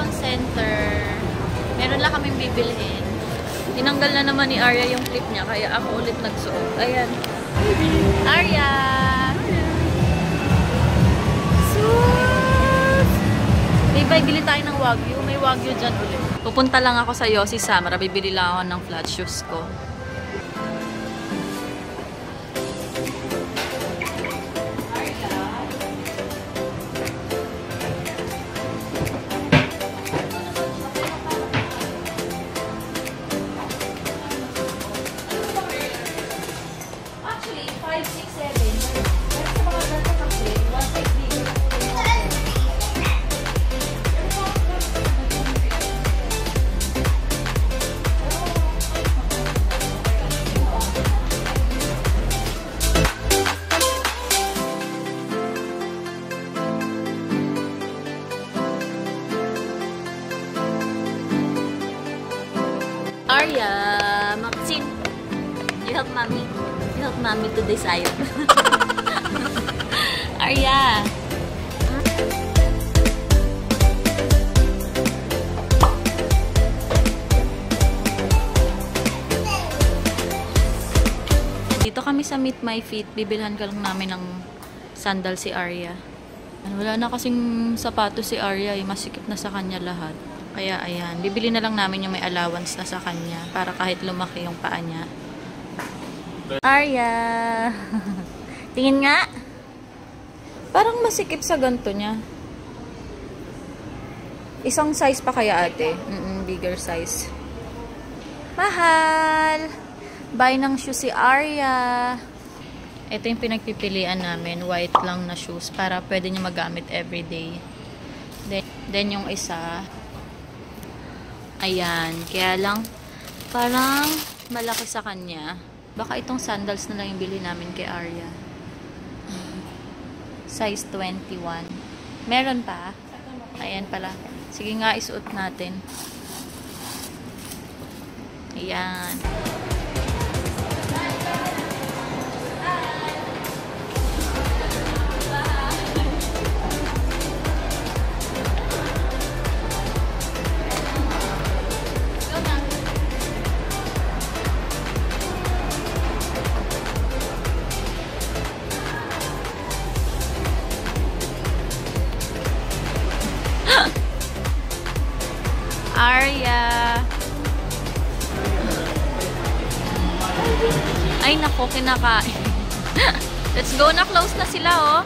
papuntang center. Meron lang kaming bibilhin. Tinanggal na naman ni Arya yung clip niya, kaya ako ulit nagsuot. Ayan. Arya! Sus! Bye, bili tayo ng Wagyu. May Wagyu dyan ulit. Pupunta lang ako sa Yossi Samara. Bibili lang ako ng flat shoes ko. Arya, Maxine, you help mommy. You help mommy to decide. Arya. Dito kami sa Meet My Feet. Bibilhan ka lang namin ng sandal si Arya. Wala na kasing sapatos si Arya. Masikip na sa kanya lahat. Kaya ayan, bibili na lang namin yung may allowance na sa kanya para kahit lumaki yung paa niya. Arya! Tingin nga! Parang masikip sa ganito niya. Isang size pa kaya ate? Bigger size. Mahal! Buy ng shoes si Arya. Ito yung pinagpipilian namin. White lang na shoes para pwede niya magamit everyday. Then yung isa... Ayan, kaya lang parang malaki sa kanya. Baka itong sandals na lang yung bili namin kay Arya. Size 21. Meron pa? Ayan pala. Sige nga, isuot natin. Ayan. Arya. Ay nako, kinakain. Let's go na, close na sila oh.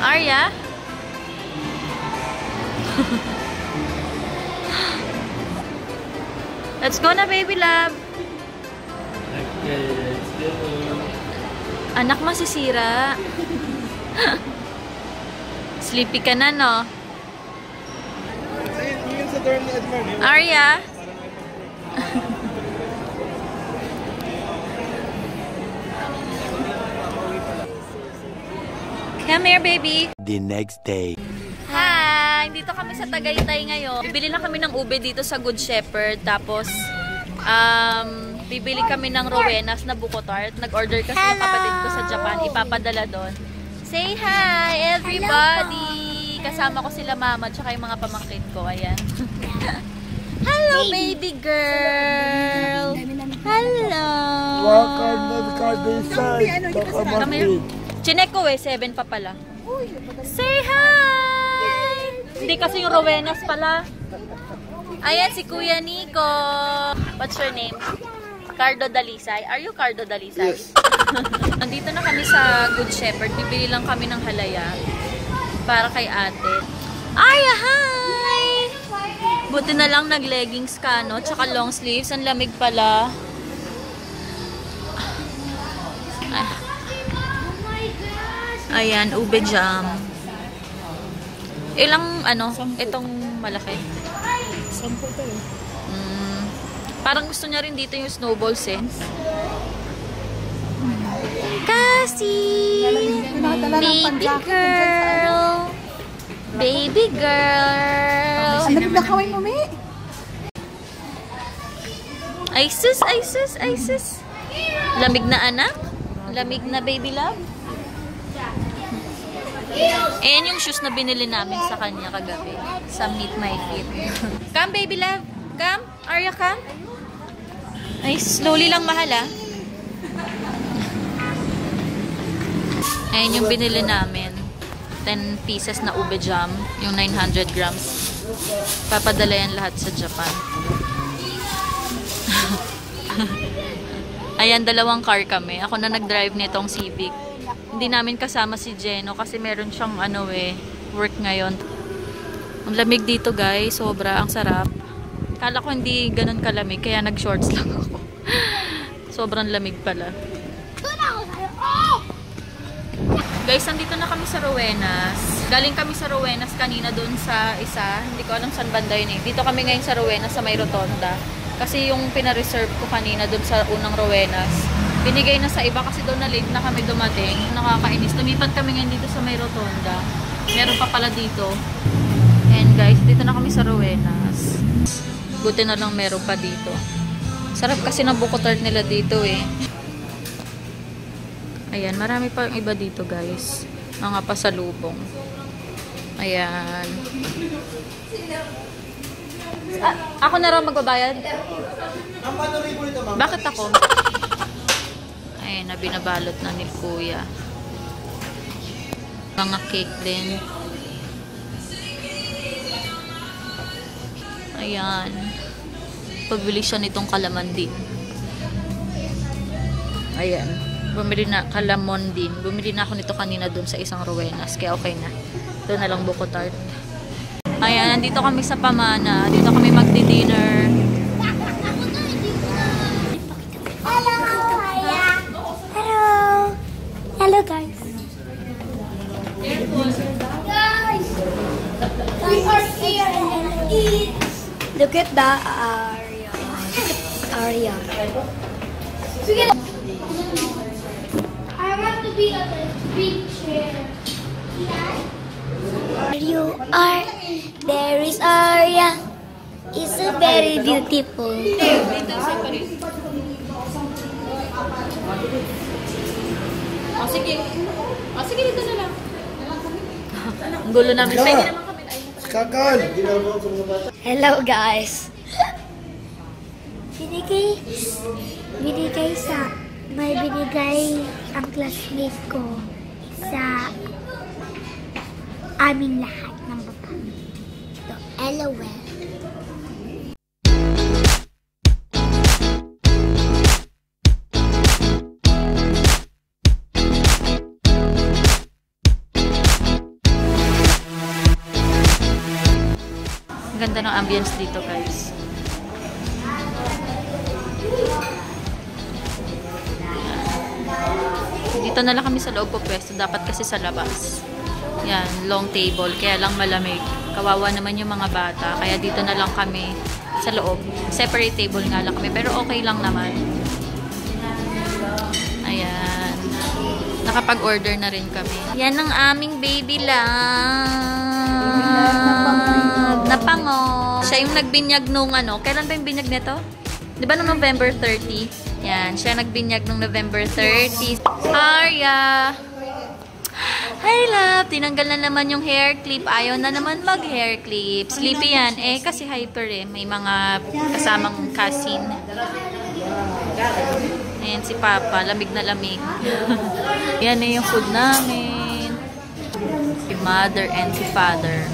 Arya. Let's go na, baby love. Okay, let's go. Anak, masisira. Sleepy ka na, no? Arya. Come here, baby. The next day. Hi! Dito kami sa Tagaytay ngayon. Bibili lang kami ng ube dito sa Good Shepherd. Tapos, bibili kami ng Rowenas na buko tart. Nag-order kasi yung kapatid ko sa Japan. Ipapadala doon. Say hi, everybody! Kasama ko sila mama at yung mga pamangkin ko. Ayan. Hello, baby girl! Hello! Welcome to the countryside. Come here. Chinek ko 7 pa pala. Say hi! Hindi kasi yung Rowenas pala. Ayan, si Kuya Nico. What's your name? Cardo Dalisay. Are you Cardo Dalisay? Yes. Nandito na kami sa Good Shepherd. Bibili lang kami ng halaya para kay ate. Arya, hi! Buti na lang nag-leggings ka, no? Tsaka long sleeves. Ang lamig pala. Ayan, ube jam. Ilang, itong malaki? 10 to eh. Parang gusto niya rin dito yung snowballs eh. Kasi, baby girl. Baby girl. Lamig na kaway mo, May. Ay sus, ay sus, ay sus. Lamig na anak? Lamig na baby love? Ayan yung shoes na binili namin sa kanya kagabi. Sa Meet My Feet. Come, baby love. Come. Arya, come. Ay, slowly lang, mahal, ah. Ayan yung binili namin. 10 pieces na ube jam. Yung 900 grams. Papadala yan lahat sa Japan. Ayan, dalawang car kami. Ako na nag-drive nitong Civic. Hindi namin kasama si Jeno kasi meron siyang work ngayon. Ang lamig dito, guys. Sobra. Ang sarap. Kala ko hindi ganun kalamig kaya nag-shorts lang ako. Sobrang lamig pala. Guys, nandito na kami sa Rowenas. Galing kami sa Rowenas kanina doon sa isa. Hindi ko alam saan banda yun eh. Dito kami ngayon sa Rowenas sa may rotonda. Kasi yung pina-reserve ko kanina doon sa unang Rowenas, binigay na sa iba kasi doon na late na kami dumating. Nakakainis. Lumipat kami ngayon dito sa may rotonda. Meron pa pala dito. And guys, dito na kami sa Rowenas. Buti na lang meron pa dito. Sarap kasi ng buko tart nila dito eh. Ayan, marami pa yung iba dito guys. Mga pasalubong. Ayan. Ako na raw magbabayad? Bakit ako? Ayan, na binabalot na ni Kuya. Mga cake din. Ayan. Pabili siya nitong kalaman din. Ayan. Bumili na kalamon din. Bumili na ako nito kanina dun sa isang Rowenas. Kaya okay na. Doon na lang buko tart. Ayan, nandito kami sa Pamana. Dito kami magdi-dinner. Hello! Hello! Hello, guys! Guys! We are here and eat! Look at the Arya. I want to be on a big chair. You are, there is Arya. It's a very beautiful. Oh, sige. Oh, sige, dito na lang. Ang gulo namin. Pwede naman kami. Kakal! Hello, guys. May binigay ang classmate ko sa aming lahat ng babae. So, LOL. Ang ganda ng ambience dito, guys. Dito na lang kami sa loob po pwesto. Dapat kasi sa labas. Yan, long table. Kaya lang malamig. Kawawa naman yung mga bata. Kaya dito na lang kami sa loob. Separate table nga lang kami. Pero okay lang naman. Ayan. Nakapag-order na rin kami. Yan ang aming baby love. Napango. Siya yung nagbinyag nung Kailan ba yung binyag nito? Di ba nung November 30? Yan. Siya nagbinyag nung November 30. Arya! Hi, love! Tinanggal na naman yung hair clip. Ayaw na naman mag-hair clip. Sleepy yan. Eh, kasi hyper eh. May mga kasamang cousin. Ayan si Papa. Lamig na lamig. Yan na yung food namin. Si Mother and si Father.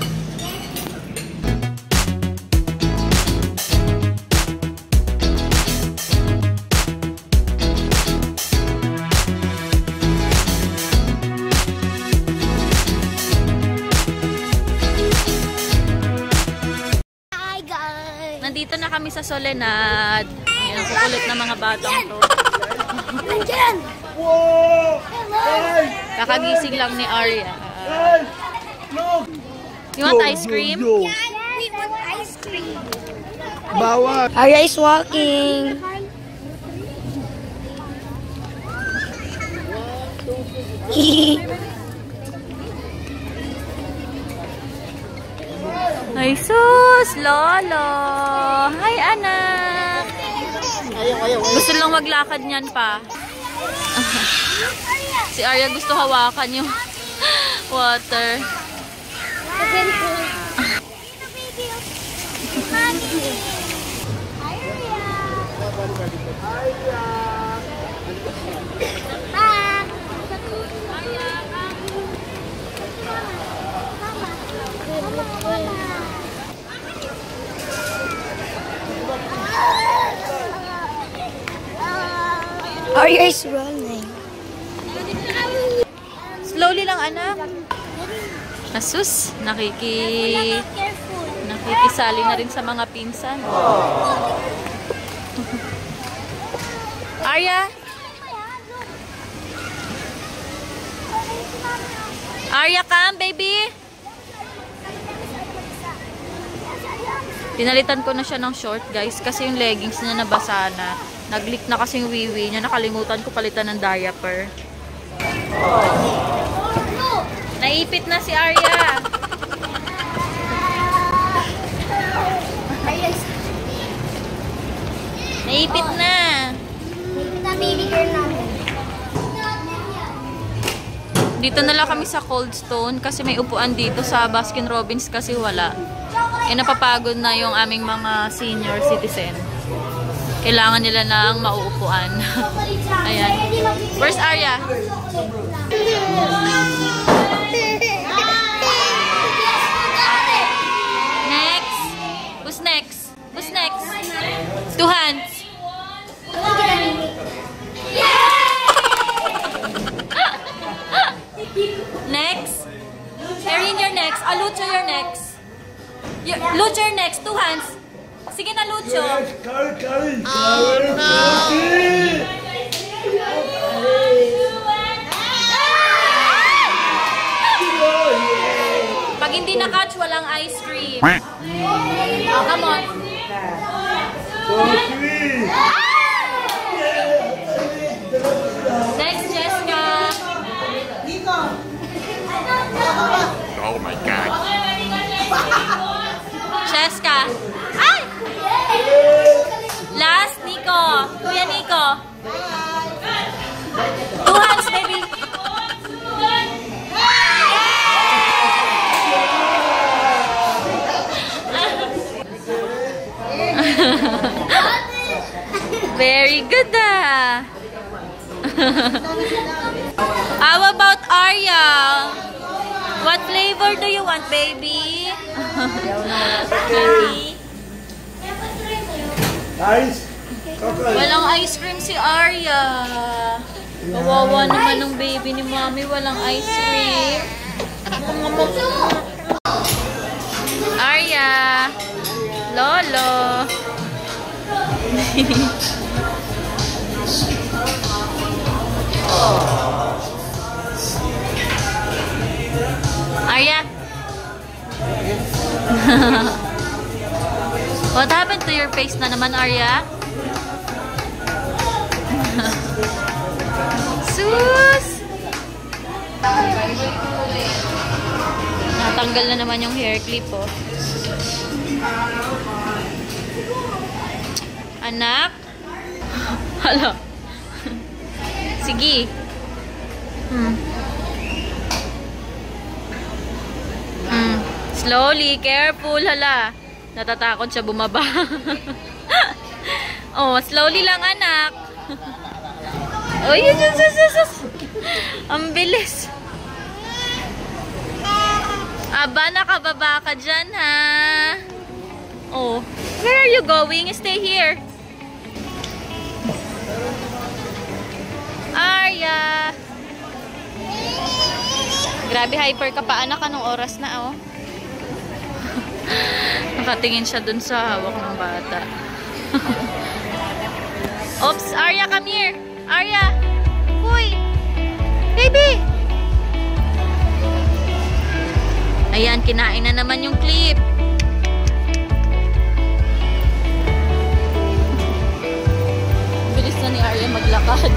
Nandito na kami sa Soledad. Ayan, ang kukulit na mga batang to. Nandyan! Wow! Kakagising lang ni Arya. You want ice cream? Yo. We want ice cream. Bawal! Arya is walking. Ay, sus! Lolo! Hi, anak! Gusto lang maglakad niyan pa. Si Arya gusto hawakan yung water. Very cool. Mommy. Arya is running. Slowly lang, anak. Asus, nakikisali na rin sa mga pinsan. Arya? Arya, come, baby. Pinalitan ko na siya ng short, guys, kasi yung leggings niya nabasa na. Nag-leak na kasi yung wiwi niya. Nakalimutan ko palitan ng diaper. Naipit na si Arya. Naipit na. Baby girl namin. Dito na lang kami sa Cold Stone kasi may upuan dito sa Baskin Robbins kasi wala. Napapagod na yung aming mga senior citizen. Kailangan nila ng mauupuan. Ayan. Where's Arya? Next. Who's next? Who's next? Two hands. Next. Erin, you're next. Lucho, you're next. Lucho, you're next. Two hands. Sige na, Lucho. Oh, no. Pag hindi na-catch, walang ice cream. Oh, come on. Next, Jessica. Oh my God. Jessica. Ay! Last, Nico. Kuya Nico. Two hands, baby. Very good, ah. How about Arya? What flavor do you want, baby? Baby? Ice? Kakal. Walang ice cream si Arya. Kawawa naman ng baby ni Mommy. Walang ice cream. Arya. Lolo. Arya. What happened to your face na naman, Arya? Sus! Natanggal na naman yung hair clip, oh. Anak? Hala. Sige. Slowly, careful, hala. Natatakot siya bumaba. Oh, slowly lang, anak. Oh, yun. Ang bilis. Aba, nakababa ka dyan, ha? Oh, where are you going? Stay here. Arya. Grabe, hyper ka pa, anak. Anong oras na, oh? Nakatingin siya dun sa hawak ng bata. Oops, Arya, come here. Arya. Uy. Baby. Ayan, kinain na naman yung clip. Bilis na ni Arya maglakad.